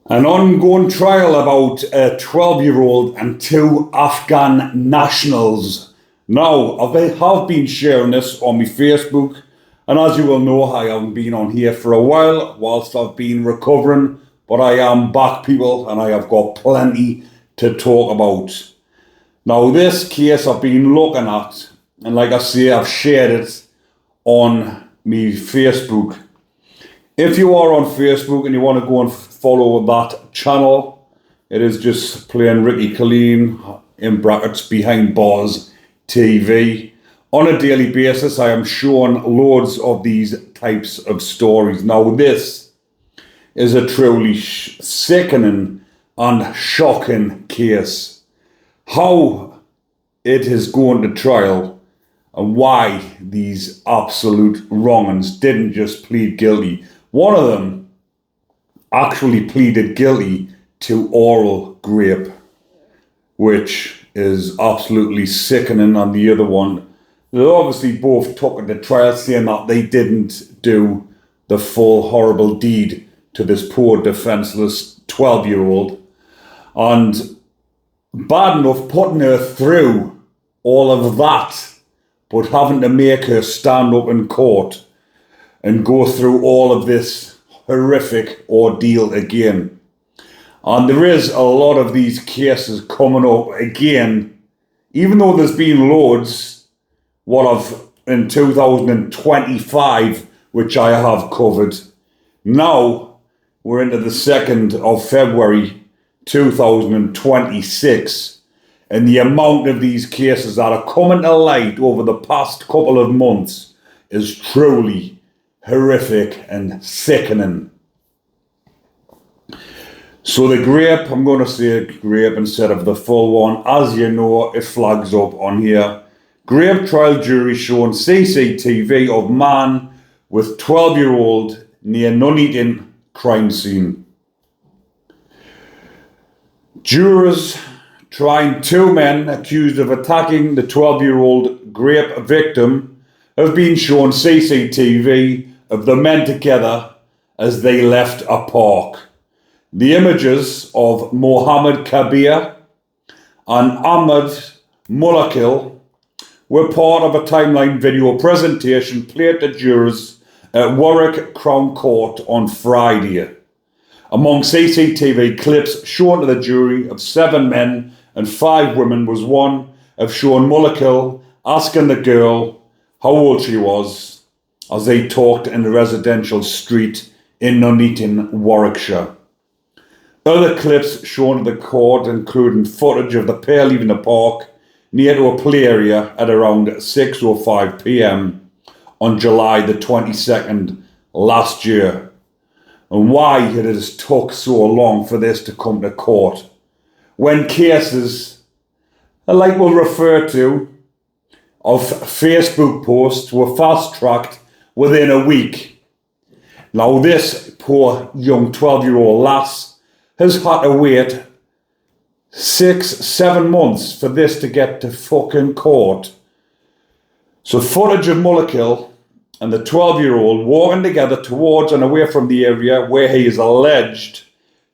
An ongoing trial about a 12-year-old and two Afghan nationals. Now, I have been sharing this on my Facebook, and as you will know, I haven't been on here for a while whilst I've been recovering, but I am back, people, and I have got plenty to talk about. Now, this case I've been looking at, and like I say, I've shared it on my Facebook. If you are on Facebook and you want to go and follow that channel, it is just plain Ricky Colleen in brackets behind bars TV. On a daily basis, I am showing loads of these types of stories. Now, this is a truly sickening and shocking case. How it is going to trial and why these absolute wrong-uns didn't just plead guilty. One of them actually pleaded guilty to oral rape, which is absolutely sickening, and the other one, they obviously both took it to trial saying that they didn't do the full horrible deed to this poor defenceless 12-year-old, and bad enough putting her through all of that, but having to make her stand up in court and go through all of this horrific ordeal again. And there is a lot of these cases coming up again, even though there's been loads, what I've in 2025, which I have covered. Now we're into the 2nd of February 2026, and the amount of these cases that are coming to light over the past couple of months is truly horrific and sickening. So the grape, I'm going to say grape instead of the full one. As you know, it flags up on here. Grape trial jury showing CCTV of man with 12-year-old near Nuneaton crime scene. Jurors trying two men accused of attacking the 12-year-old grape victim have been shown CCTV of the men together as they left a park. The images of Mohammed Kabir and Ahmed Mulakil were part of a timeline video presentation played to jurors at Warwick Crown Court on Friday. Among CCTV clips shown to the jury of 7 men and 5 women was one of showing Mulakil asking the girl how old she was as they talked in the residential street in Nuneaton, Warwickshire. Other clips shown to the court including footage of the pair leaving the park near to a play area at around 6:05 p.m. on July the 22nd last year. And why it has took so long for this to come to court, when cases, like we'll refer to, of Facebook posts were fast-tracked within a week. Now this poor young 12-year-old lass has had to wait 6-7 months for this to get to fucking court. So footage of Mulakil and the 12-year-old walking together towards and away from the area where he is alleged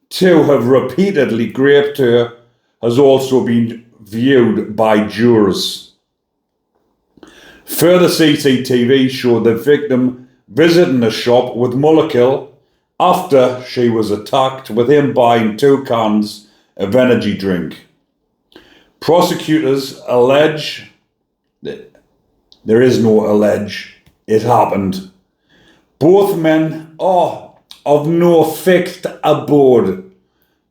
to have repeatedly raped her has also been viewed by jurors. Further CCTV showed the victim visiting a shop with Mulakil after she was attacked, with him buying 2 cans of energy drink. Prosecutors allege that there is no allege, it happened. Both men are of no fixed abode.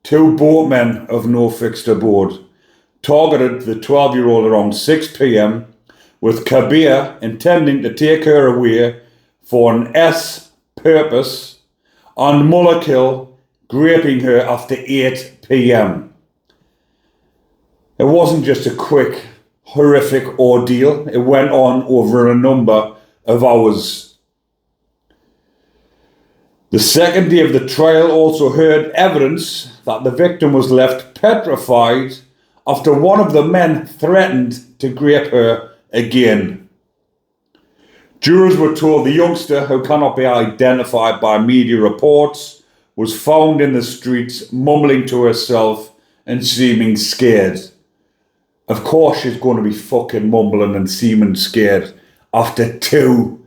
2 boat men of no fixed abode targeted the 12-year-old around 6 p.m. with Kabir intending to take her away for an S purpose and Mulakil raping her after 8 p.m. It wasn't just a quick, horrific ordeal. It went on over a number of hours. The second day of the trial also heard evidence that the victim was left petrified after one of the men threatened to rape her again. Jurors were told the youngster, who cannot be identified by media reports, was found in the streets mumbling to herself and seeming scared. Of course she's going to be fucking mumbling and seeming scared after two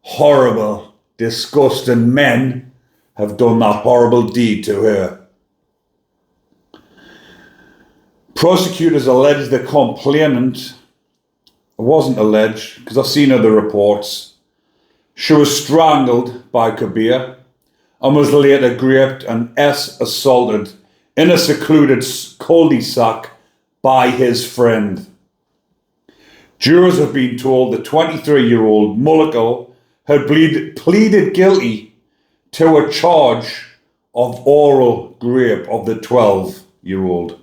horrible, disgusting men have done that horrible deed to her. Prosecutors allege the complainant, it wasn't alleged because I've seen other reports, she was strangled by Kabir and was later raped and assaulted in a secluded cul-de-sac by his friend. Jurors have been told the 23-year-old Mulligal had pleaded guilty to a charge of oral rape of the 12-year-old.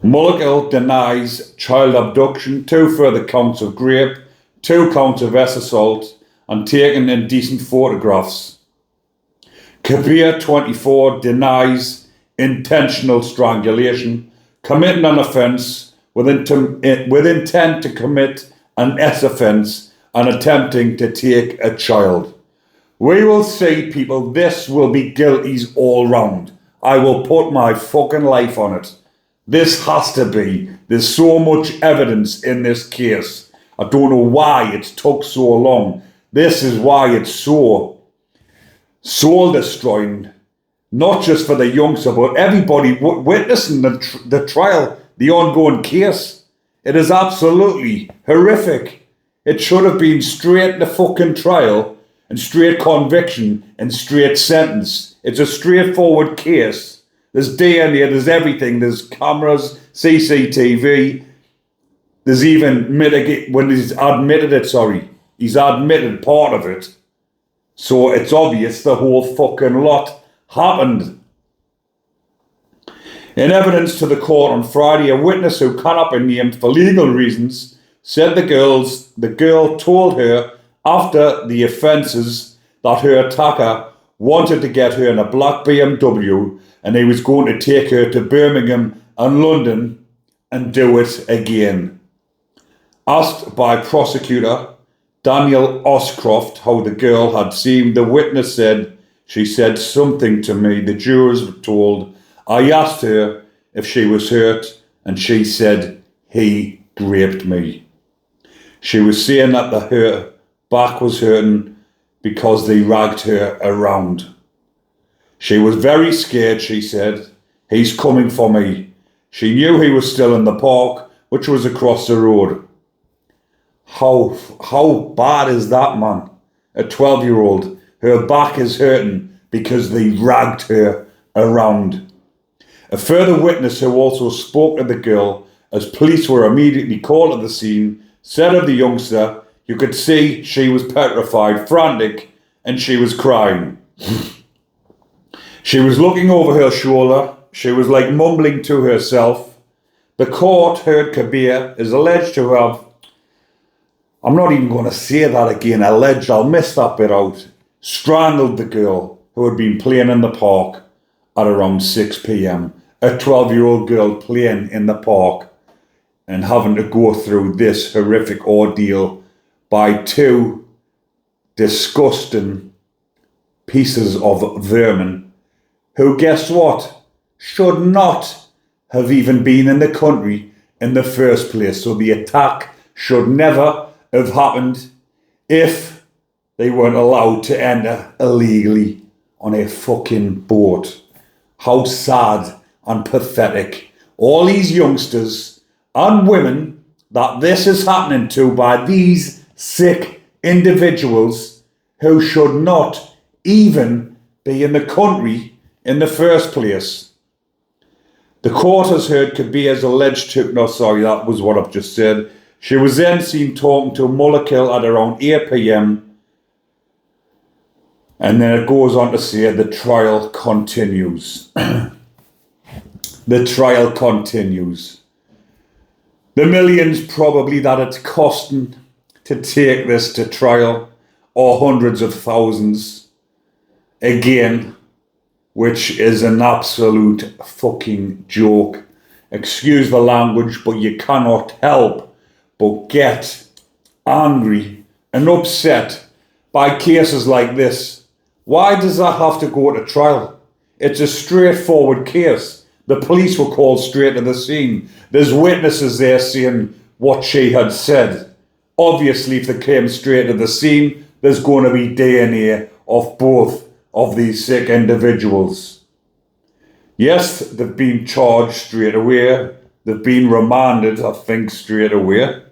Mulligal denies child abduction, 2 further counts of rape, 2 counts of assault, and taking indecent photographs. Kabir, 24, denies intentional strangulation, committing an offence with intent to commit an offence and attempting to take a child. We will see, people, this will be guilties all round. I will put my fucking life on it. This has to be. There's so much evidence in this case. I don't know why it took so long. This is why it's so soul destroying. Not just for the youngster, but everybody witnessing the trial, the ongoing case. It is absolutely horrific. It should have been straight to fucking trial and straight conviction and straight sentence. It's a straightforward case. There's DNA, there's everything. There's cameras, CCTV. There's even when he's admitted it, he's admitted part of it. So it's obvious the whole fucking lot happened. In evidence to the court on Friday, a witness who cannot be named for legal reasons said the girl told her after the offences that her attacker wanted to get her in a black BMW and he was going to take her to Birmingham and London and do it again. Asked by prosecutor Daniel Oscroft how the girl had seemed, the witness said, "She said something to me," the jurors were told. "I asked her if she was hurt and she said, 'He raped me.' She was saying that her back was hurting because they ragged her around. She was very scared, she said. 'He's coming for me.' She knew he was still in the park, which was across the road." How bad is that, man? A 12-year-old, her back is hurting because they ragged her around. A further witness who also spoke to the girl as police were immediately called to the scene said of the youngster, "You could see she was petrified, frantic, and she was crying. She was looking over her shoulder. She was like mumbling to herself." The court heard Kabir is alleged to have, I'm not even going to say that again, alleged, I'll miss that bit out, strangled the girl who had been playing in the park at around 6 p.m. A 12-year-old girl playing in the park and having to go through this horrific ordeal by 2 disgusting pieces of vermin who, guess what, should not have even been in the country in the first place. So the attack should never have happened if they weren't allowed to enter illegally on a fucking boat. How sad and pathetic. All these youngsters and women that this is happening to by these sick individuals who should not even be in the country in the first place. The court has heard Kabir's alleged that was what I've just said. She was then seen talking to Mulligal at around 8 p.m. And then it goes on to say the trial continues. The trial continues. The millions probably that it's costing to take this to trial, or hundreds of thousands, again, which is an absolute fucking joke. Excuse the language, but you cannot help but get angry and upset by cases like this Why does that have to go to trial? It's a straightforward case. The police were called straight to the scene. There's witnesses there saying what she had said. Obviously, if they came straight to the scene, there's going to be DNA of both of these sick individuals. Yes, they've been charged straight away. They've been remanded, I think, straight away.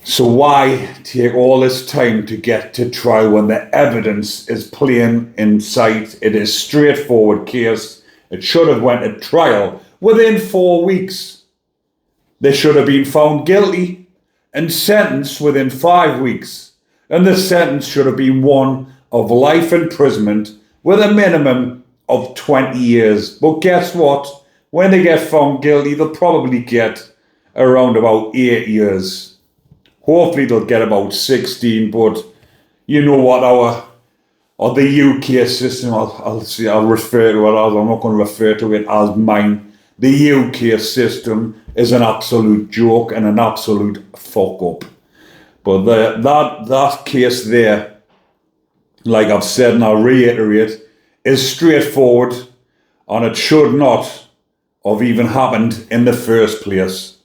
So why take all this time to get to trial when the evidence is plain in sight? It is a straightforward case. It should have went to trial within 4 weeks. They should have been found guilty and sentenced within 5 weeks. And the sentence should have been one of life imprisonment with a minimum of 20 years. But guess what? When they get found guilty, they'll probably get around about 8 years. Hopefully they'll get about 16, but you know what or the UK system, I'll refer to it as, I'm not going to refer to it as mine. The UK system is an absolute joke and an absolute fuck up. But that case there, like I've said and I'll reiterate, is straightforward, and it should not have even happened in the first place.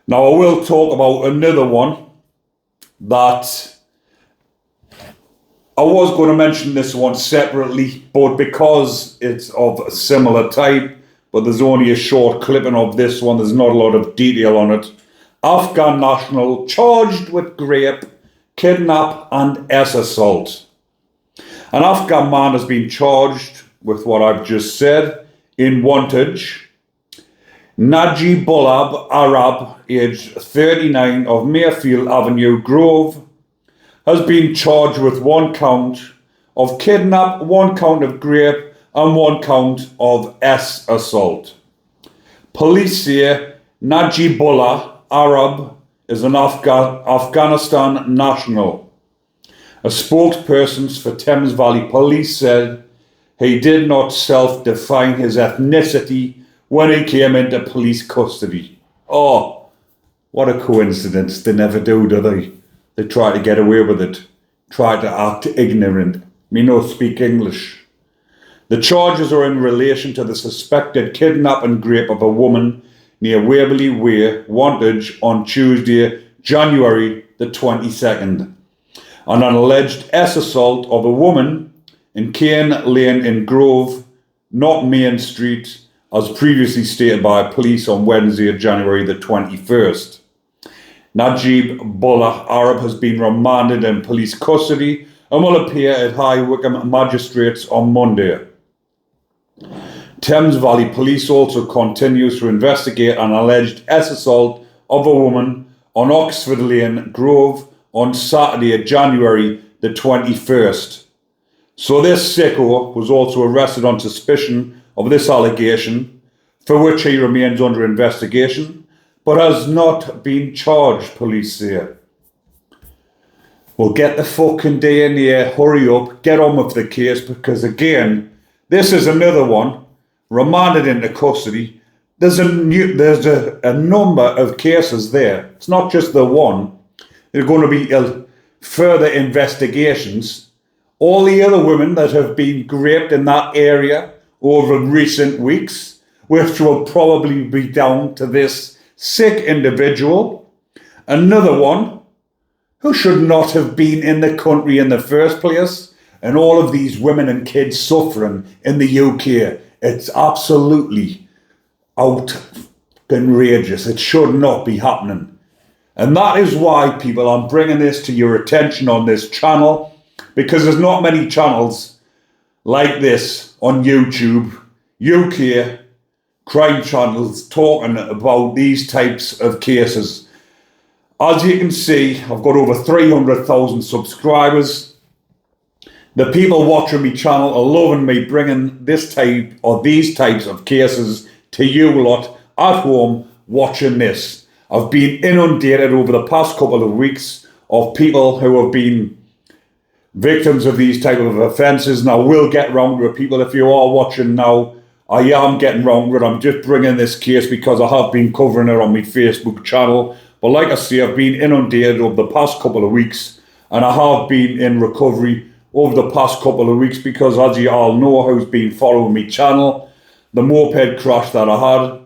Now I will talk about another one that I was going to mention this one separately, but because it's of a similar type, but there's only a short clipping of this one, there's not a lot of detail on it. Afghan national charged with rape, kidnap and assault. An Afghan man has been charged with what I've just said in Wantage. Najibullah Arab, aged 39, of Mayfield Avenue, Grove, has been charged with 1 count of kidnap, 1 count of rape, and 1 count of assault. Police say Najibullah Arab is an Afghanistan national. A spokesperson for Thames Valley Police said he did not self-define his ethnicity when he came into police custody. Oh, what a coincidence. They never do they? They try to get away with it. Try to act ignorant. Me no speak English. The charges are in relation to the suspected kidnap and rape of a woman near Waverley Way, Wantage, on Tuesday, January the 22nd. And an alleged assault of a woman in Cairn Lane in Grove, not Main Street, as previously stated by police on Wednesday, January the 21st. Najibullah Arab has been remanded in police custody and will appear at High Wycombe Magistrates on Monday. Thames Valley Police also continues to investigate an alleged assault of a woman on Oxford Lane, Grove, on Saturday, January the 21st. So this sicko was also arrested on suspicion of this allegation, for which he remains under investigation, but has not been charged, police say. Well, get the fucking DNA, hurry up, get on with the case, because again, this is another one, remanded into custody. There's a number of cases there. It's not just the one. There are going to be further investigations. All the other women that have been raped in that area over recent weeks, which will probably be down to this sick individual. Another one who should not have been in the country in the first place, and all of these women and kids suffering in the UK. It's absolutely outrageous. It should not be happening. And that is why, people, I'm bringing this to your attention on this channel, because there's not many channels like this on YouTube, UK crime channels, talking about these types of cases. As you can see, I've got over 300,000 subscribers. The people watching my channel are loving me bringing this type or these types of cases to you lot at home watching this. I've been inundated over the past couple of weeks of people who have been victims of these type of offences, and I will get round to it. People, if you are watching now, I am getting round to it. I'm just bringing this case because I have been covering it on my Facebook channel. But like I say, I've been inundated over the past couple of weeks, and I have been in recovery over the past couple of weeks because, as you all know, who's been following my channel, the moped crash that I had.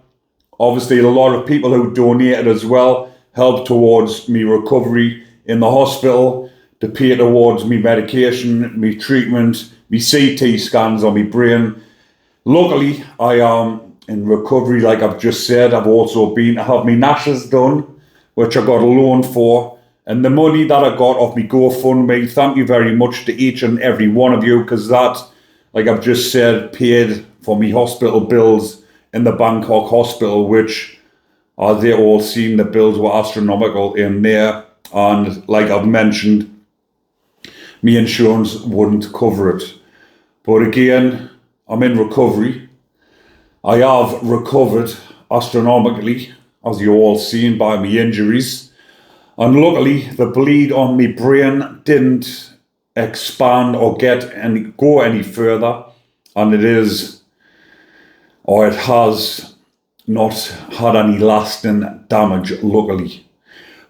Obviously, a lot of people who donated as well helped towards me recovery in the hospital, to pay towards me medication, me treatment, me CT scans on my brain. Luckily, I am in recovery, like I've just said. I've also been to have my nashes done, which I got a loan for. And the money that I got off me GoFundMe, thank you very much to each and every one of you, because that, like I've just said, paid for me hospital bills in the Bangkok hospital, which, as they all seen, the bills were astronomical in there. And like I've mentioned, me insurance wouldn't cover it. But again, I'm in recovery. I have recovered astronomically, as you all seen by me injuries. And luckily, the bleed on my brain didn't expand or go any further. And it has not had any lasting damage, luckily.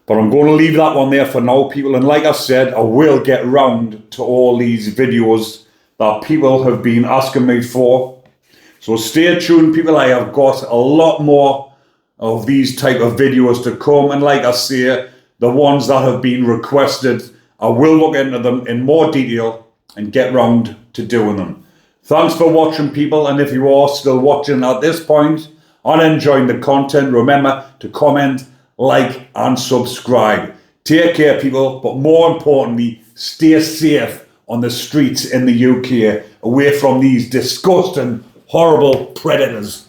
But I'm going to leave that one there for now, people. And like I said, I will get round to all these videos that people have been asking me for. So stay tuned, people. I have got a lot more of these type of videos to come. And like I say, the ones that have been requested, I will look into them in more detail and get round to doing them. Thanks for watching, people. And if you are still watching at this point and enjoying the content, remember to comment, like and subscribe. Take care, people, but more importantly, stay safe on the streets in the UK, away from these disgusting, horrible predators.